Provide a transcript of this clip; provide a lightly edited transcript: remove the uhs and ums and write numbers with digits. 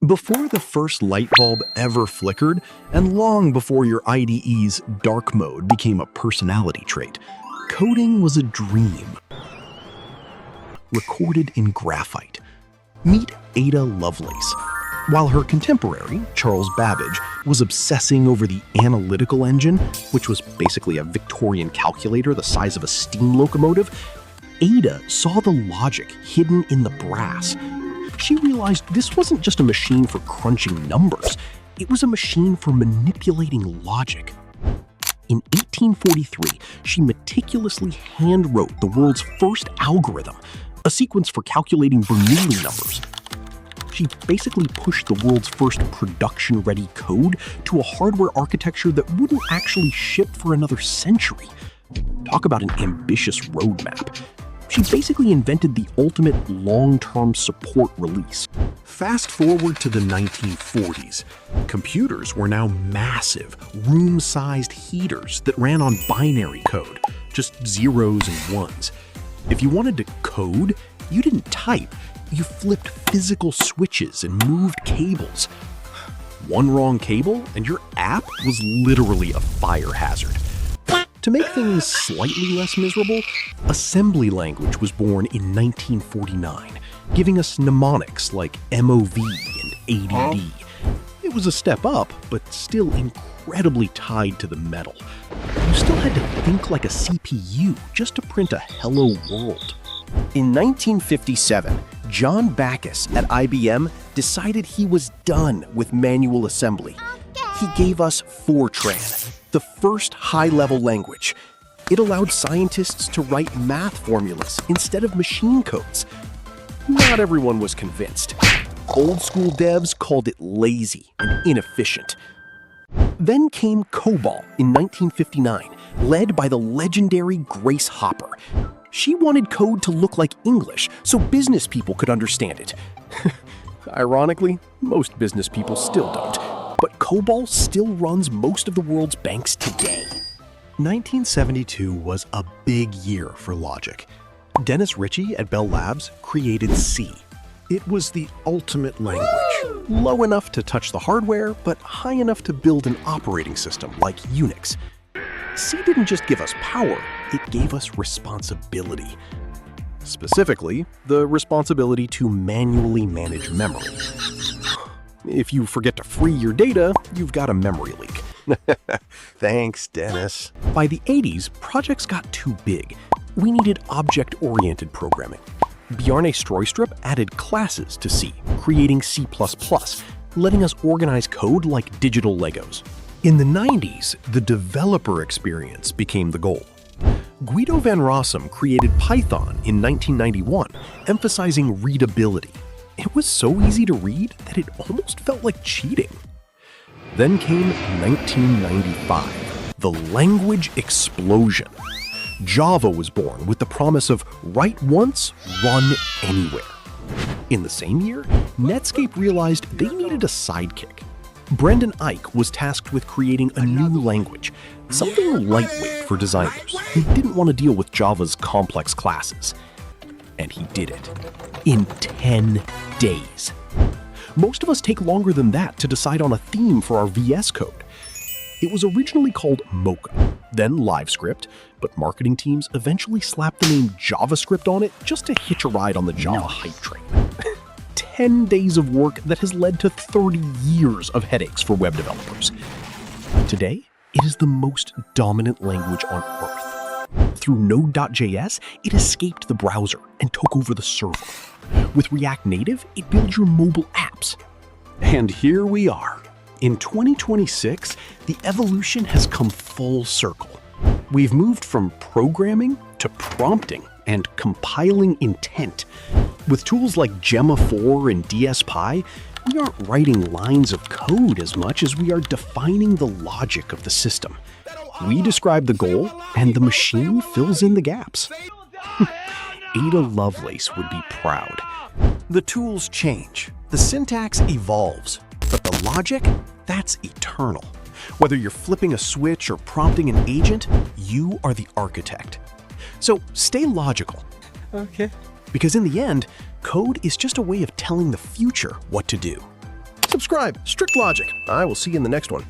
Before the first light bulb ever flickered, and long before your IDE's dark mode became a personality trait, coding was a dream. Recorded in graphite. Meet Ada Lovelace. While her contemporary, Charles Babbage, was obsessing over the analytical engine, which was basically a Victorian calculator the size of a steam locomotive, Ada saw the logic hidden in the brass. She realized this wasn't just a machine for crunching numbers, it was a machine for manipulating logic. In 1843, she meticulously handwrote the world's first algorithm, a sequence for calculating Bernoulli numbers. She basically pushed the world's first production-ready code to a hardware architecture that wouldn't actually ship for another century. Talk about an ambitious roadmap. She basically invented the ultimate long-term support release. Fast forward to the 1940s. Computers were now massive, room-sized heaters that ran on binary code, just zeros and ones. If you wanted to code, you didn't type. You flipped physical switches and moved cables. One wrong cable and your app was literally a fire hazard. To make things slightly less miserable, assembly language was born in 1949, giving us mnemonics like MOV and ADD. It was a step up, but still incredibly tied to the metal. You still had to think like a CPU just to print a hello world. In 1957, John Backus at IBM decided he was done with manual assembly. He gave us Fortran, the first high-level language. It allowed scientists to write math formulas instead of machine codes. Not everyone was convinced. Old-school devs called it lazy and inefficient. Then came COBOL in 1959, led by the legendary Grace Hopper. She wanted code to look like English so business people could understand it. Ironically, most business people still don't. But COBOL still runs most of the world's banks today. 1972 was a big year for logic. Dennis Ritchie at Bell Labs created C. It was the ultimate language. Low enough to touch the hardware, but high enough to build an operating system like Unix. C didn't just give us power, it gave us responsibility. Specifically, the responsibility to manually manage memory. If you forget to free your data, you've got a memory leak. Thanks, Dennis. By the 80s, projects got too big. We needed object-oriented programming. Bjarne Stroustrup added classes to C, creating C++, letting us organize code like digital Legos. In the 90s, the developer experience became the goal. Guido van Rossum created Python in 1991, emphasizing readability. It was so easy to read that it almost felt like cheating. Then came 1995, the language explosion. Java was born with the promise of write once, run anywhere. In the same year, Netscape realized they needed a sidekick. Brendan Eich was tasked with creating a new language, something lightweight for designers who didn't want to deal with Java's complex classes. And he did it in 10 days. Most of us take longer than that to decide on a theme for our VS Code. It was originally called Mocha, then LiveScript, but marketing teams eventually slapped the name JavaScript on it just to hitch a ride on the Java hype train. 10 days of work that has led to 30 years of headaches for web developers. Today, it is the most dominant language on Earth. Through Node.js, it escaped the browser and took over the server. With React Native, it builds your mobile apps. And here we are. In 2026, the evolution has come full circle. We've moved from programming to prompting and compiling intent. With tools like Gemma 4 and DSPy, we aren't writing lines of code as much as we are defining the logic of the system. We describe the goal, and the machine fills in the gaps. Ada Lovelace would be proud. The tools change, the syntax evolves, but the logic, that's eternal. Whether you're flipping a switch or prompting an agent, you are the architect. So stay logical. Okay. Because in the end, code is just a way of telling the future what to do. subscribe. Strict logic. I will see you in the next one.